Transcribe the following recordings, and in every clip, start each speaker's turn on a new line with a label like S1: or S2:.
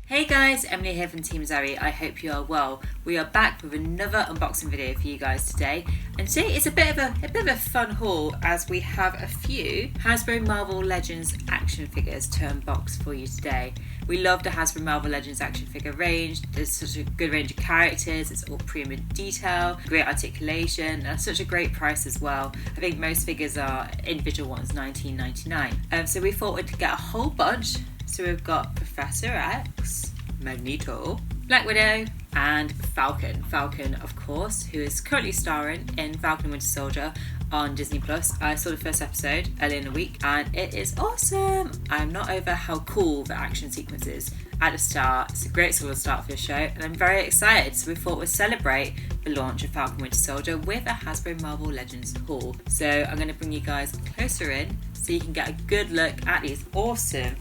S1: Hey guys, Emily here from Team Zavvi. I hope you are well. We are back with another unboxing video for you guys today. And today is a bit of a fun haul as we have a few Hasbro Marvel Legends action figures to unbox for you today. We love the Hasbro Marvel Legends action figure range. There's such a good range of characters. It's all premium detail, great articulation, and such a great price as well. I think most figures are individual ones, $19.99. So we thought we'd get a whole bunch. So we've got Professor X, Magneto, Black Widow, and Falcon. Falcon, of course, who is currently starring in Falcon and Winter Soldier on Disney+. I saw the first episode earlier in the week and it is awesome. I'm not over how cool the action sequence is at the start. It's a great sort of start for the show and I'm very excited. So we thought we'd celebrate the launch of Falcon Winter Soldier with a Hasbro Marvel Legends haul. So I'm going to bring you guys closer in so you can get a good look at these awesome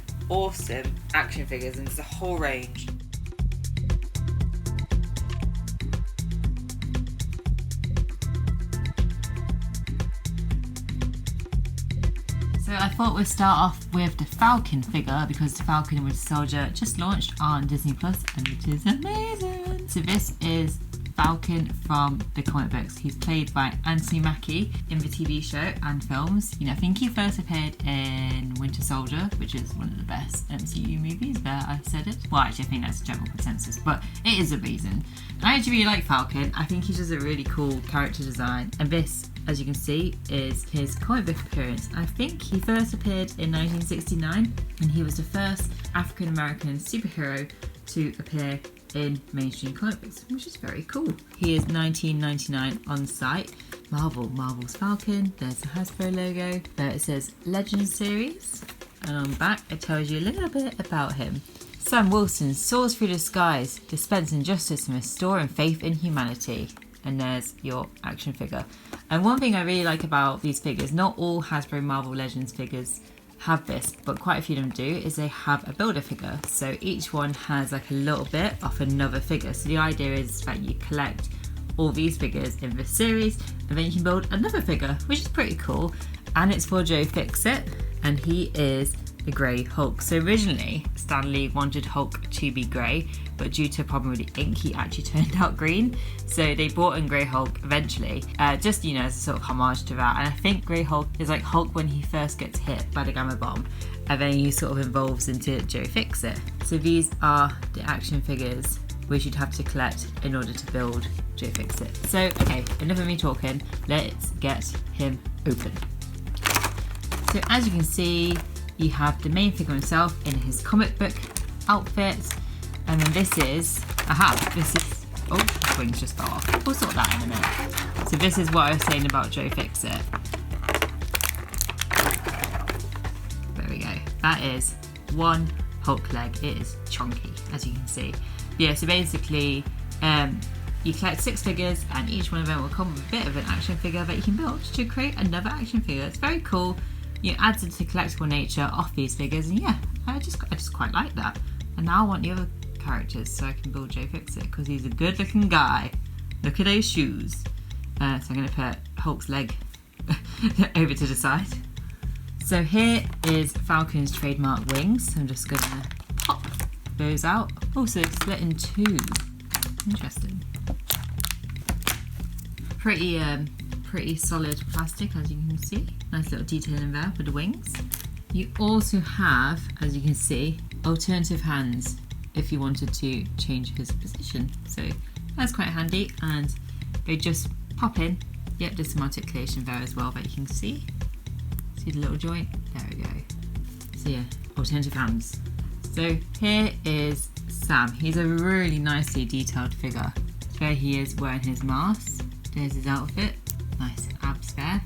S1: action figures, and there's a whole range. So I thought we'd start off with the Falcon figure because the Falcon and Winter Soldier just launched on Disney Plus and it is amazing. So this is Falcon from the comic books. He's played by Anthony Mackie in the TV show and films. I think he first appeared in Winter Soldier, which is one of the best MCU movies. There, I said it. Well, actually, I think that's a general consensus, but it is amazing. I actually really like Falcon. I think he does a really cool character design, and this, as you can see, is his comic book appearance. I think he first appeared in 1969, and he was the first African American superhero to appear in mainstream comic books, which is very cool. He is $19.99 on site. Marvel's Falcon. There's the Hasbro logo. There it says Legends series, and on the back it tells you a little bit about him. Sam Wilson soars through the skies, dispensing justice and restoring faith in humanity. And there's your action figure. And one thing I really like about these figures, not all Hasbro Marvel Legends figures have this, but quite a few of them do, is they have a builder figure. So each one has like a little bit of another figure. So the idea is that you collect all these figures in this series and then you can build another figure, which is pretty cool. And it's for Joe Fixit, and he is the Grey Hulk. So originally Stan Lee wanted Hulk to be grey, but due to a problem with the ink he actually turned out green, so they brought in Grey Hulk eventually, just as a sort of homage to that. And I think Grey Hulk is like Hulk when he first gets hit by the gamma bomb and then he sort of evolves into Joe Fixit. So these are the action figures which you'd have to collect in order to build Joe Fixit. So okay, enough of me talking, let's get him open. So as you can see, you have the main figure himself in his comic book outfit, and then this is, oh, the wings just fell off. We'll sort that in a minute. So this is what I was saying about Joe Fixit. There we go. That is one Hulk leg. It is chunky, as you can see. Yeah, so basically, you collect 6 figures, and each one of them will come with a bit of an action figure that you can build to create another action figure. It's very cool. It adds to the collectible nature of these figures, and yeah, I just quite like that. And now I want the other characters so I can build Joe Fixit because he's a good looking guy. Look at those shoes. So I'm going to put Hulk's leg over to the side. So here is Falcon's trademark wings. So I'm just going to pop those out. Also split in 2. Interesting. Pretty solid plastic, as you can see. Nice little detail in there for the wings. You also have, as you can see, alternative hands if you wanted to change his position. So that's quite handy, and they just pop in. Yep, there's some articulation there as well that you can see. See the little joint? There we go. So yeah, alternative hands. So here is Sam. He's a really nicely detailed figure. There he is wearing his mask. There's his outfit. Nice abs there.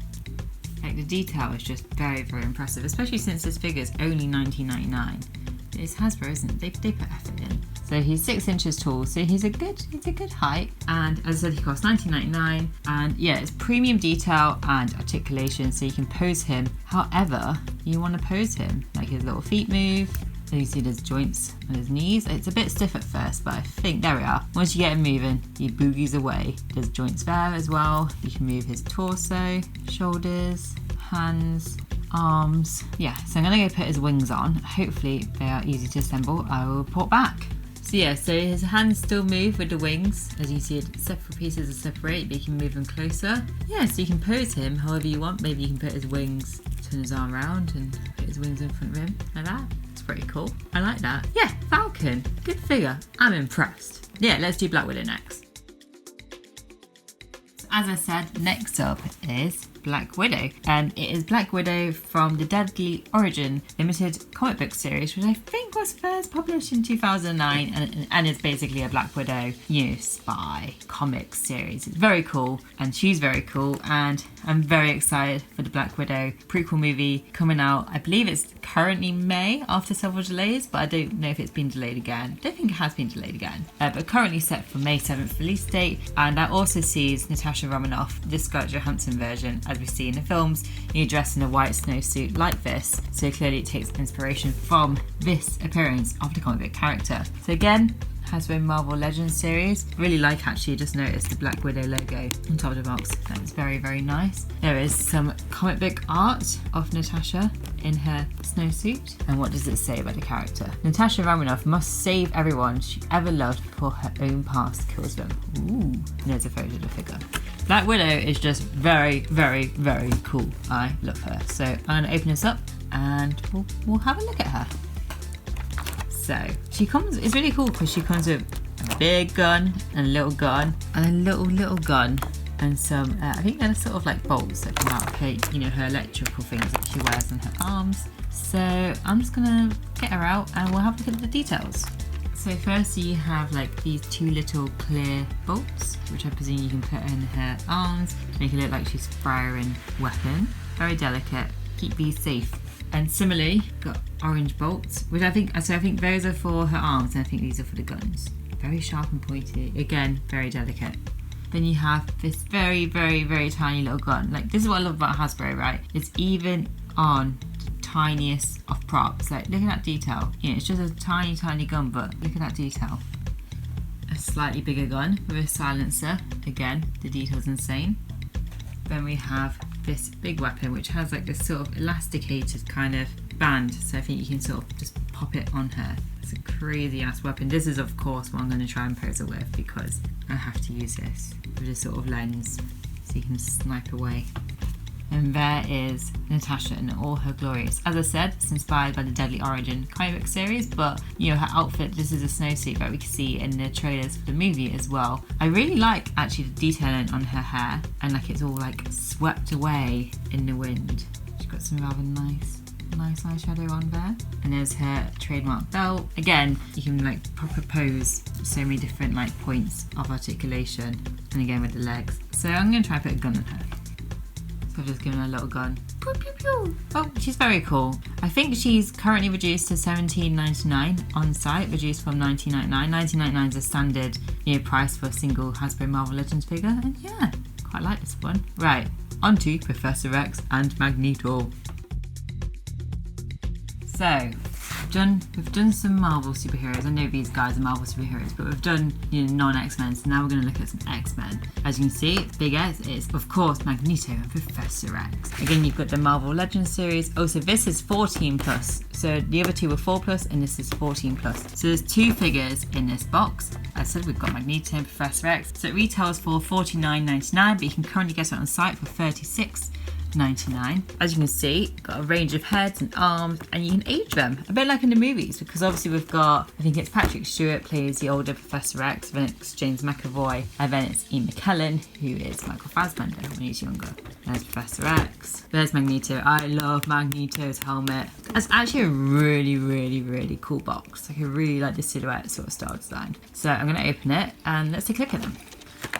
S1: Like the detail is just very impressive, especially since this figure is only $19.99. It's Hasbro, isn't it? They put effort in. So he's 6 inches tall, so he's a good height. And as I said, he costs $19.99. And yeah, it's premium detail and articulation, so you can pose him however you want to pose him. Like his little feet move. So you see there's joints on his knees. It's a bit stiff at first, but I think, there we are. Once you get him moving, he boogies away. There's joints there as well. You can move his torso, shoulders, hands, arms. Yeah, so I'm gonna go put his wings on. Hopefully they are easy to assemble. I will report back. So yeah, so his hands still move with the wings. As you see, separate pieces are separate, but you can move them closer. Yeah, so you can pose him however you want. Maybe you can put his wings, turn his arm around and put his wings in front of him like that. It's pretty cool. I like that. Yeah, Falcon, good figure. I'm impressed. Yeah, let's do Black Widow next. So as I said, next up is Black Widow, and it is Black Widow from the Deadly Origin limited comic book series, which I think was first published in 2009, and it's basically a Black Widow, spy comic series. It's very cool, and she's very cool, and I'm very excited for the Black Widow prequel movie coming out. I believe it's currently May after several delays, but I don't know if it's been delayed again. I don't think it has been delayed again, but currently set for May 7th release date, and that also sees Natasha Romanoff, the Scarlett Johansson version, as we see in the films, dressed in a white snowsuit like this. So clearly it takes inspiration from this appearance of the comic book character. So again, Hasbro Marvel Legends series. Really like, actually, just noticed the Black Widow logo on top of the box. That is very, very nice. There is some comic book art of Natasha in her snowsuit. And what does it say about the character? Natasha Romanoff must save everyone she ever loved before her own past kills them. Ooh, there's a photo of the figure. Black Widow is just very, very, very cool. I love her. So I'm going to open this up and we'll have a look at her. So she comes, it's really cool because she comes with a big gun and a little gun and a little gun and some, I think they're sort of like bolts that come out of her, her electrical things that she wears on her arms. So I'm just going to get her out and we'll have a look at the details. So first you have like these two little clear bolts, which I presume you can put in her arms to make it look like she's firing a weapon. Very delicate, keep these safe. And similarly, got orange bolts, which I think those are for her arms, and I think these are for the guns. Very sharp and pointy, again, very delicate. Then you have this very, very, very tiny little gun. Like, this is what I love about Hasbro, right? It's even on tiniest of props. Like, look at that detail. It's just a tiny, tiny gun, but look at that detail. A slightly bigger gun with a silencer. Again, the detail's insane. Then we have this big weapon, which has like this sort of elasticated kind of band. So I think you can sort of just pop it on her. It's a crazy ass weapon. This is, of course, what I'm going to try and pose her with because I have to use this with this sort of lens so you can snipe away. And there is Natasha in all her glories. As I said, it's inspired by the Deadly Origin comic book series, but her outfit, this is a snowsuit that we can see in the trailers for the movie as well. I really like actually the detailing on her hair and like it's all like swept away in the wind. She's got some rather nice eyeshadow on there. And there's her trademark belt. Again, you can like proper pose so many different like points of articulation. And again with the legs. So I'm going to try and put a gun on her. So I've just given her a little gun. Pew, pew, pew. Oh, she's very cool. I think she's currently reduced to $17.99 on site, reduced from $19.99. $19.99 is a standard price for a single Hasbro Marvel Legends figure. And yeah, quite like this one. Right, on to Professor X and Magneto. So, we've done some Marvel superheroes. I know these guys are Marvel superheroes, but we've done non-X-Men, so now we're going to look at some X-Men. As you can see, Big X is, of course, Magneto and Professor X. Again, you've got the Marvel Legends series. Oh, so this is 14+. So the other two were 4+, and this is 14+. So there's two figures in this box. As I said, we've got Magneto and Professor X. So it retails for $49.99, but you can currently get it on site for $36.99. As you can see, got a range of heads and arms, and you can age them a bit like in the movies, because obviously we've got, I think it's Patrick Stewart plays the older Professor X, then it's James McAvoy, and then it's Ian McKellen, who is Michael Fassbender when he's younger. There's Professor X. There's Magneto. I love Magneto's helmet. That's actually a really, really, really cool box. Like, I really like the silhouette sort of style design. So I'm going to open it and let's take a look at them.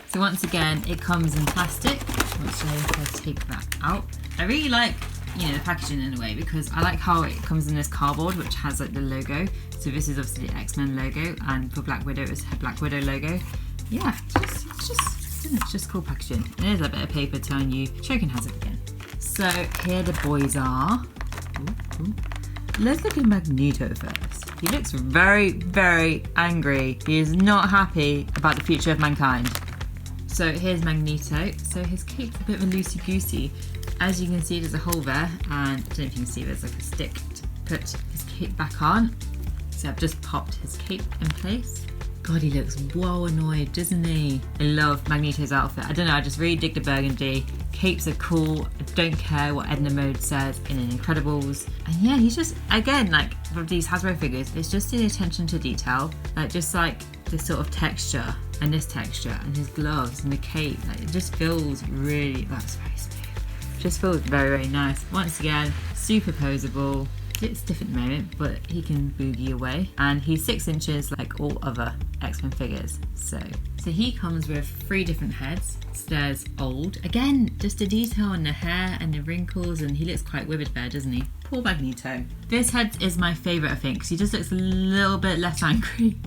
S1: So once again, it comes in plastic, which I take that out. I really like, the packaging in a way, because I like how it comes in this cardboard, which has like the logo. So this is obviously the X-Men logo, and for Black Widow, it's her Black Widow logo. Yeah, it's just cool packaging. And there's a bit of paper telling you Shogun has it again. So here the boys are. Ooh. Let's look at Magneto first. He looks very, very angry. He is not happy about the future of mankind. So here's Magneto. So his cape's a bit of a loosey-goosey. As you can see, there's a hole there, and I don't know if you can see, there's like a stick to put his cape back on. So I've just popped his cape in place. God, he looks well annoyed, doesn't he? I love Magneto's outfit. I don't know, I just really dig the burgundy. Capes are cool. I don't care what Edna Mode says in Incredibles. And yeah, he's just, again, like with these Hasbro figures, it's just the attention to detail. Like just like this sort of texture and this texture and his gloves and the cape. Like it just feels really, that's very smooth. Just feels very, very nice. Once again, super posable. It's stiff at the moment, but he can boogie away. And he's 6 inches like all other X-Men figures. So he comes with 3 different heads. So there's old. Again, just the detail on the hair and the wrinkles, and he looks quite withered there, doesn't he? Poor Magneto. This head is my favourite, I think, because he just looks a little bit less angry.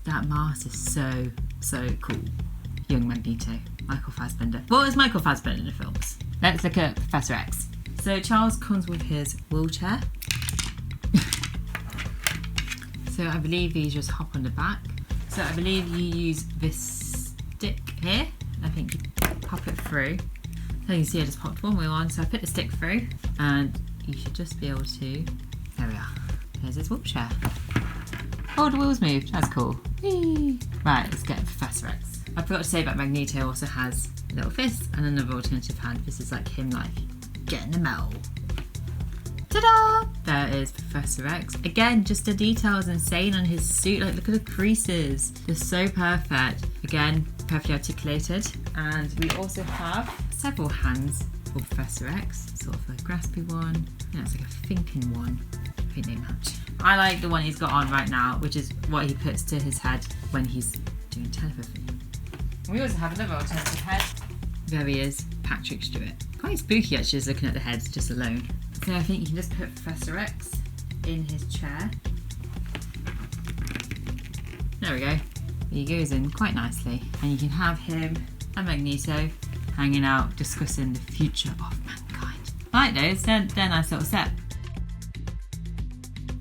S1: That mask is so cool. Young Magneto. Michael Fassbender. What was Michael Fassbender in the films? Let's look at Professor X. So Charles comes with his wheelchair. So I believe these just hop on the back. So I believe you use this stick here. I think you pop it through. So you can see I just popped one wheel on. So I put the stick through and you should just be able to, there we are. There's his wheelchair. Oh, the wheels moved. That's cool. Whee. Right, let's get Professor X. I forgot to say that Magneto also has a little fist and another alternative hand. This is like him like getting the metal. Ta-da! There is Professor X. Again, just the details insane on his suit. Like, look at the creases. They're so perfect. Again, perfectly articulated. And we also have several hands for Professor X. Sort of a graspy one. And it's like a thinking one. I think they match. I like the one he's got on right now, which is what he puts to his head when he's doing telepathy. We also have another alternative head. There he is, Patrick Stewart. Quite spooky actually, just looking at the heads just alone. So I think you can just put Professor X in his chair. There we go. He goes in quite nicely. And you can have him and Magneto hanging out discussing the future of mankind. I like those, they're a nice little set.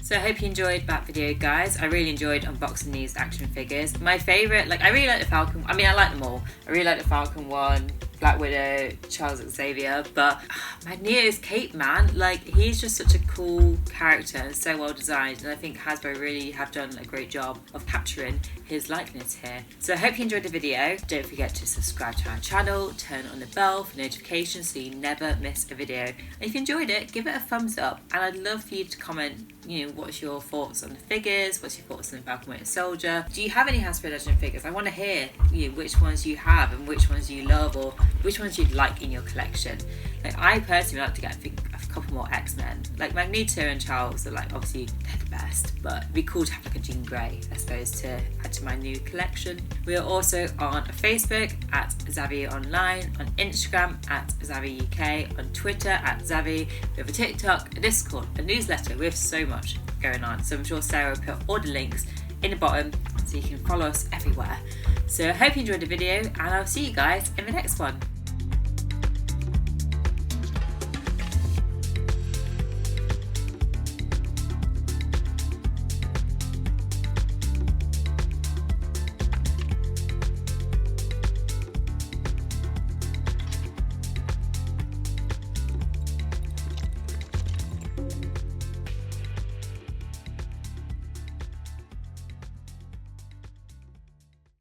S1: So I hope you enjoyed that video, guys. I really enjoyed unboxing these action figures. My favourite, like I really like the Falcon. I mean, I like them all. I really like the Falcon one, Black Widow, Charles Xavier, but Magneto's cape, man, like he's just such a cool character and so well designed, and I think Hasbro really have done a great job of capturing his likeness here. So I hope you enjoyed the video. Don't forget to subscribe to our channel, turn on the bell for notifications so you never miss a video. And if you enjoyed it, give it a thumbs up, and I'd love for you to comment, you know, what's your thoughts on the figures, what's your thoughts on the Falcon Winter Soldier. Do you have any Hasbro Legend figures? I want to hear, you know, which ones you have and which ones you love, or which ones you'd like in your collection. Like I personally like to get a couple more X-Men. Like Magneto and Charles are like obviously they're the best, but it'd be cool to have like a Jean Grey, I suppose, to add to my new collection. We are also on Facebook at Zavvi Online, on Instagram at Zavvi UK, on Twitter at Zavvi. We have a TikTok, a Discord, a newsletter. We have so much going on. So I'm sure Sarah will put all the links in the bottom so you can follow us everywhere. So I hope you enjoyed the video, and I'll see you guys in the next one.